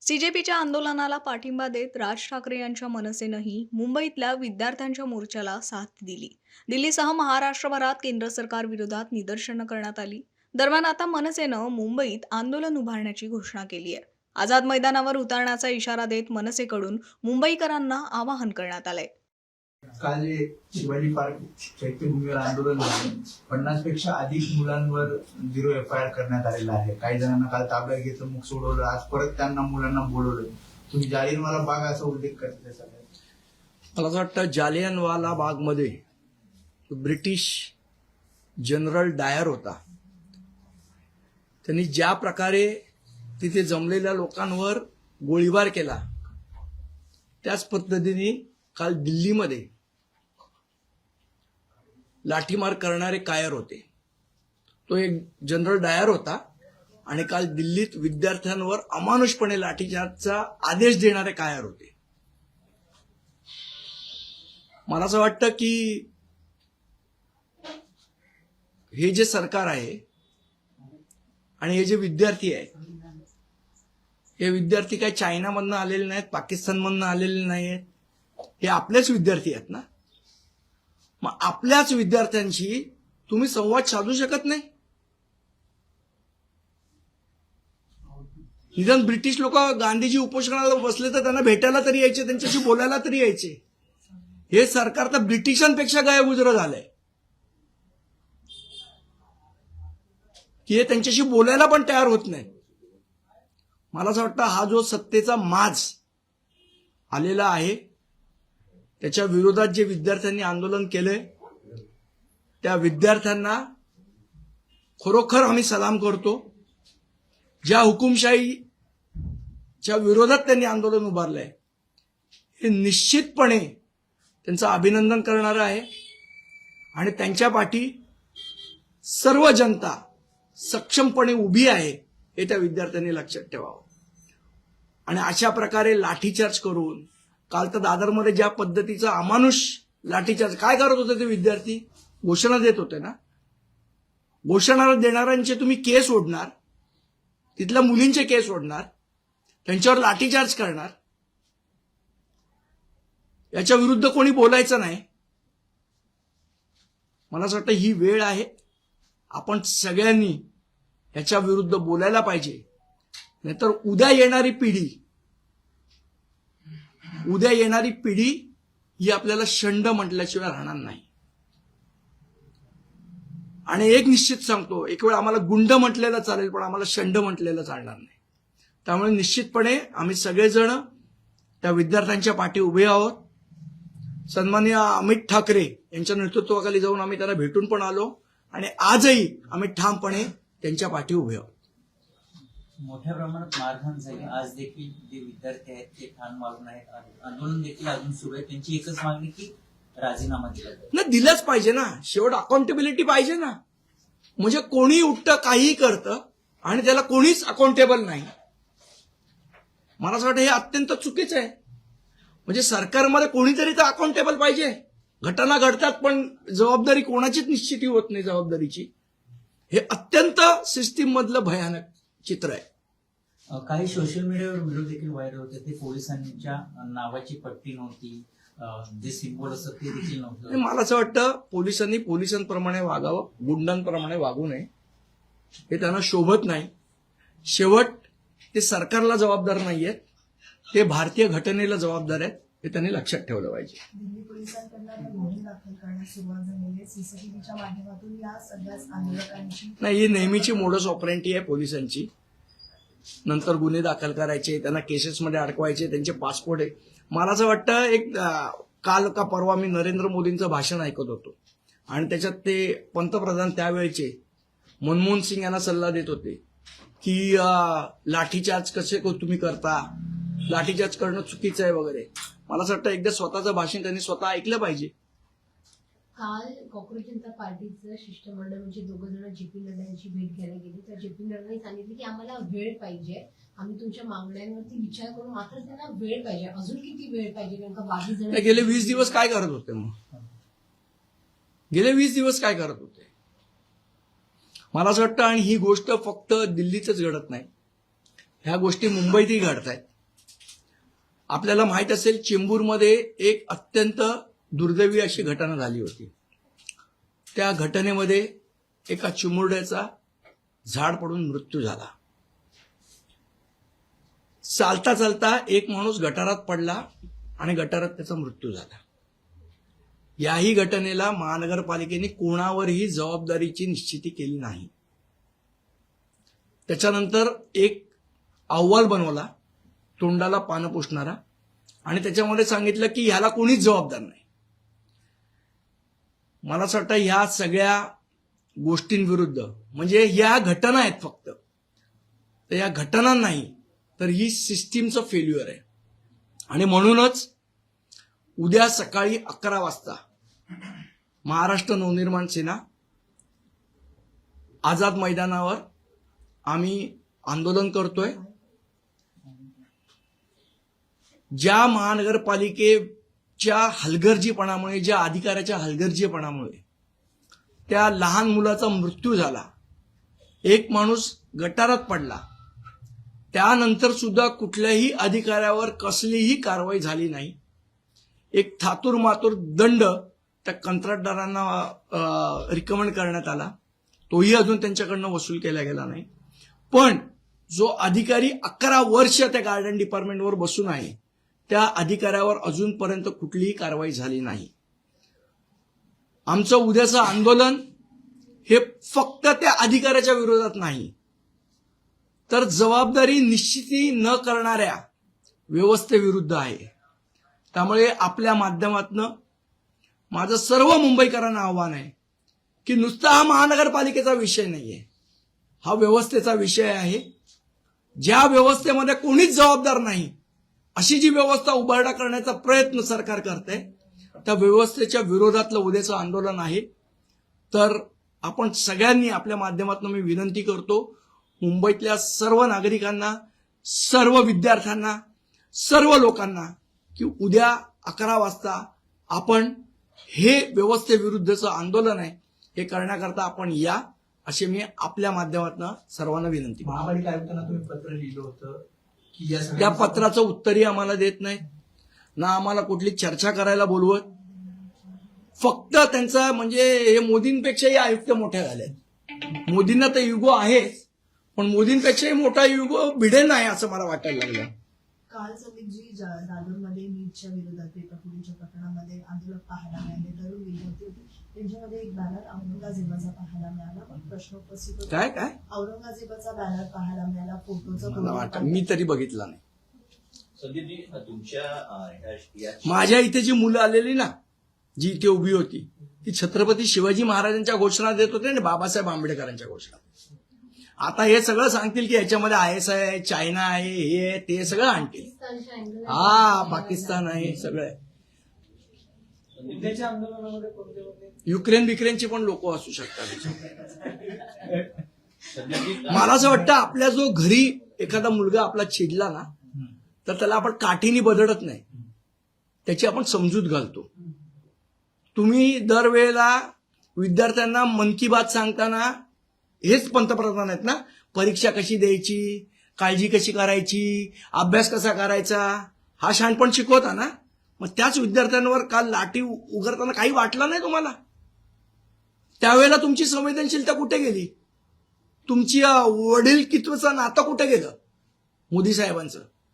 सीजेपीच्या आंदोलनाला पाठिंबा देत राज ठाकरे यांच्या मनसेनंही मुंबईतल्या विद्यार्थ्यांच्या मोर्चाला साथ दिली. दिल्लीसह महाराष्ट्रभरात केंद्र सरकारविरोधात निदर्शनं करण्यात आली. दरम्यान आता मनसेनं मुंबईत आंदोलन उभारण्याची घोषणा केली आहे. आझाद मैदानावर उतरण्याचा इशारा देत मनसेकडून मुंबईकरांना आवाहन करण्यात आलंय. काल जे शिवाजी पार्क चैत्यभूमीवर आंदोलन झालं, 50 पेक्षा अधिक मुलांवर 0 FIR करण्यात आलेला आहे. काही जणांना काल ताब्यात घेतलं, मग सोडवलं, आज परत त्यांना मुलांना बोलवलं. तुम्ही जालियनवाला बाग असा उल्लेख करताय सगळ्यात. मला असं वाटतं जालियनवाला बागमध्ये ब्रिटिश जनरल डायर होता. त्यांनी ज्या प्रकारे तिथे जमलेल्या लोकांवर गोळीबार केला, त्याच पद्धतीने काल दिल्लीमध्ये लाठीमार करणारे कायर होते. तो एक जनरल डायर होता आणि काल दिल्लीत विद्यार्थ्यांवर अमानुषपणे लाठीचार्जचा आदेश देणारे कायर होते. मला असं वाटतं की हे जे सरकार आहे आणि हे जे विद्यार्थी आहे, हे विद्यार्थी काही चायनामधनं आलेले नाहीत, पाकिस्तानमधनं आलेले नाहीत, हे आपलेच विद्यार्थी आहेत ना. मग आपल्याच विद्यार्थ्यांशी तुम्ही संवाद साधू शकत नाही? निदान ब्रिटिश लोक गांधीजी उपोषणाला बसले तर त्यांना भेटायला तरी यायचे, त्यांच्याशी बोलायला तरी यायचे. हे सरकार तर ब्रिटिशांपेक्षा गायबुजरं झालंय की हे त्यांच्याशी बोलायला पण तयार होत नाही. मला असं वाटतं हा जो सत्तेचा माज आलेला आहे, त्याच्या विरोधात जे विद्यार्थ्यांनी आंदोलन केलंय, त्या विद्यार्थ्यांना खरोखर आम्ही सलाम करतो. ज्या हुकुमशाहीच्या विरोधात त्यांनी आंदोलन उभारलंय, हे निश्चितपणे त्यांचं अभिनंदन करणारं आहे आणि त्यांच्या पाठी सर्व जनता सक्षमपणे उभी आहे हे त्या विद्यार्थ्यांनी लक्षात ठेवावं. आणि अशा प्रकारे लाठीचार्ज करून काल तर दादरमध्ये ज्या पद्धतीचा अमानुष लाठीचार्ज, काय करत होते ते विद्यार्थी? घोषणा देत होते ना. घोषणा देणाऱ्यांचे तुम्ही केस ओढणार, तिथल्या मुलींचे केस ओढणार, त्यांच्यावर लाठीचार्ज करणार. याच्या विरुद्ध कोणी बोलायचं नाही. मला असं वाटतं ही वेळ आहे, आपण सगळ्यांनी याच्या विरुद्ध बोलायला पाहिजे. नाहीतर उद्या येणारी पिढी ही आपल्याला शंड म्हटल्याशिवाय राहणार नाही. आणि एक निश्चित सांगतो, एक वेळ आम्हाला गुंड म्हटलेलं चालेल, पण आम्हाला शंड म्हटलेलं चालणार नाही. त्यामुळे निश्चितपणे आम्ही सगळेजण त्या विद्यार्थ्यांच्या पाठी उभे आहोत. सन्माननीय अमित ठाकरे यांच्या नेतृत्वाखाली जाऊन आम्ही त्यांना भेटून पण आलो आणि आजही आम्ही ठामपणे त्यांच्या पाठी उभे आहोत. मोठ्या प्रमाणात मारहाण झाली. आज देखील जे विद्यार्थी आहेत ते ठाण मारून आहेत. आंदोलन देखील अजून सुरू आहे. त्यांची एकच मागणी की राजीनामा दिला ना. दिलाच पाहिजे ना. शेवट अकाउंटेबिलिटी पाहिजे ना. म्हणजे कोणी उठतं, काहीही करतं आणि त्याला कोणीच अकाउंटेबल नाही. मला असं वाटतं हे अत्यंत चुकीचं आहे. म्हणजे सरकारमध्ये कोणीतरी तर अकाउंटेबल पाहिजे. घटना घडतात पण जबाबदारी कोणाचीच निश्चिती होत नाही जबाबदारीची. हे अत्यंत सिस्टीम मधलं भयानक चित्र आहे. काही सोशल मीडियावर व्हिडिओ देखील व्हायरल होते. ते पोलिसांच्या नावाची पट्टी नव्हती, जे सिम्बॉल असतं ते देखील नव्हतं. मला असं वाटतं पोलिसांनी पोलिसांप्रमाणे वागावं, गुंडांप्रमाणे वागू नये. हे त्यांना शोभत नाही. शेवट ते सरकारला जबाबदार नाहीयेत, ते भारतीय घटनेला जबाबदार आहेत. हे त्यांनी लक्षात ठेवलं पाहिजे. दिल्ली पोलिसांकडून गुन्हे दाखल करण्यास सुरुवात झालेली आहे. सीसीटीव्हीच्या माध्यमातून या सगळ्याच आंदोलकांची नाही, ही नेहमीची मोडस ऑपरेंटी आहे पोलिसांची. नंतर गुन्हे दाखल करायचे, त्यांना केसेसमध्ये अडकवायचे, त्यांचे पासपोर्ट आहे. मला असं वाटतं एक काल का परवा मी नरेंद्र मोदींचं भाषण ऐकत होतो आणि त्याच्यात ते पंतप्रधान त्यावेळेचे मनमोहन सिंग यांना सल्ला देत होते की लाठीचार्ज कसे तुम्ही करता, लाठीचार्ज करणं चुकीचं आहे वगैरे. मला असं वाटतं एकदा स्वतःचं भाषण त्यांनी स्वतः ऐकलं पाहिजे. काल काँग्रेस जनता पार्टीचं शिष्टमंडळ म्हणजे दोघं जण जेपी नड्डा यांची भेट घ्यायला गेली. तर जेपी नड्डांनी सांगितलं की आम्हाला वेळ पाहिजे, आम्ही तुमच्या मागण्यांवरती विचार करू, मात्र त्यांना वेळ पाहिजे. अजून किती वेळ पाहिजे? नेमका 22 जण गेले 20 दिवस काय करत होते? मग गेले 20 दिवस काय करत होते? मला असं वाटतं आणि ही गोष्ट फक्त दिल्लीतच घडत नाही, ह्या गोष्टी मुंबईतही घडत आहेत. आपल्याला माहित असेल चेंबूरमध्ये एक अत्यंत दुर्दैवी अशी घटना झाली होती. त्या घटनेमध्ये एका चिमुरड्याचा झाड पडून मृत्यू झाला. चालता चालता एक माणूस गटारात पडला आणि गटारात त्याचा मृत्यू झाला. याही घटनेला महानगरपालिकेने कोणावरही जबाबदारीची निश्चिती केली नाही. त्याच्यानंतर एक अहवाल बनवला, तोंडाला पानं पुसणारा, आणि त्याच्यामध्ये सांगितलं की ह्याला कोणीच जबाबदार नाही. मला असं वाटतं ह्या सगळ्या गोष्टींविरुद्ध, म्हणजे ह्या घटना आहेत फक्त, तर या घटना नाही तर ही सिस्टीमचं फेल्युअर आहे. आणि म्हणूनच उद्या सकाळी 11 वाजता महाराष्ट्र नवनिर्माण सेना आझाद मैदानावर आम्ही आंदोलन करतोय. ज्या महानगरपालिकेच्या हलगर्जीपणामुळे, ज्या अधिकाऱ्याच्या हलगर्जीपणामुळे त्या लहान मुलाचा मृत्यू झाला, एक माणूस गटारात पडला, त्यानंतर सुद्धा कुठल्याही अधिकाऱ्यावर कसलीही कारवाई झाली नाही. एक थातूर मातूर दंड त्या कंत्राटदारांना रिकमेंड करण्यात आला, तोही अजून त्यांच्याकडनं वसूल केला गेला नाही. पण जो अधिकारी 11 वर्ष त्या गार्डन डिपार्टमेंटवर बसून आहे, त्या अधिकाऱ्यावर अजूनपर्यंत कुठलीही कारवाई झाली नाही. आमचं उद्याचं आंदोलन हे फक्त त्या अधिकाऱ्याच्या विरोधात नाही, तर जबाबदारी निश्चिती न करणाऱ्या व्यवस्थेविरुद्ध आहे. त्यामुळे आपल्या माध्यमातून माझं सर्व मुंबईकरांना आव्हान आहे की नुसता हा महानगरपालिकेचा विषय नाहीये, हा व्यवस्थेचा विषय आहे. ज्या व्यवस्थेमध्ये कोणीच जबाबदार नाही अशी जी व्यवस्था उभारडा करण्याचा प्रयत्न सरकार करते, त्या व्यवस्थेच्या विरोधातलं उद्याचं आंदोलन आहे. तर आपण सगळ्यांनी आपल्या माध्यमातून मी विनंती करतो, मुंबईतल्या सर्व नागरिकांना, सर्व विद्यार्थ्यांना, सर्व लोकांना, की उद्या 11 वाजता आपण हे व्यवस्थेविरुद्धचं आंदोलन आहे हे करण्याकरता आपण या, असे मी आपल्या माध्यमातून सर्वांना विनंती करतो. महापालिका आयुक्तांना तुम्ही पत्र लिहिलं होतं की या त्या सगळ्या पत्राचं उत्तरही आम्हाला देत नाहीत, ना आम्हाला कुठली चर्चा करायला बोलवत. फक्त त्यांचा म्हणजे हे मोदींपेक्षाही आयुक्त मोठ्या झाल्यात. मोदींना तर युगो आहेच, पण मोदींपेक्षाही मोठा युगो भिडेन आहे असं मला वाटायला लागलं. काल संदीपजी दादरमध्ये नीटच्या विरोधात पेपरफुटीच्या प्रकरणामध्ये आंदोलन पाहायला मिळाले, तरुण विद्यार्थी होते, त्यांच्यामध्ये एक बॅनर औरंगजेबाचा पाहायला मिळाला. पण प्रश्न उपस्थित होतो, काय औरंगजेबाचा बॅनर पाहायला मिळाला, फोटोचं मला वाटतं मी तरी बघितला नाही. संदीपजी तुमच्या माझ्या इथे जी मुलं आलेली ना, जी इथे उभी होती, ती छत्रपती शिवाजी महाराजांच्या घोषणा देत होते आणि बाबासाहेब आंबेडकरांच्या घोषणा. आता हे सगळं सांगतील की याच्यामध्ये IS आहे, चायना आहे, हे आहे, ते सगळं आणतील. हा, पाकिस्तान आहे, सगळं आहे. उद्याच्या आंदोलनामध्ये कोणते युक्रेनची पण लोक असू शकतात. संदीपजी मला असं वाटतं आपल्या जो घरी एखादा मुलगा आपला चिडला ना, तर त्याला आपण काठीने बदडत नाही, त्याची आपण समजूत घालतो. तुम्ही दरवेळेला विद्यार्थ्यांना मन की बात सांगताना हेच पंतप्रधान आहेत ना, परीक्षा कशी द्यायची, काळजी कशी करायची, अभ्यास कसा करायचा, हा शहाणपण शिकवता ना. मग त्याच विद्यार्थ्यांवर काल लाठी उगारताना काही वाटलं नाही तुम्हाला? त्यावेळेला तुमची संवेदनशीलता कुठे गेली? तुमची वडीलकित्वचं नातं कुठे गेलं मोदी साहेबांचं?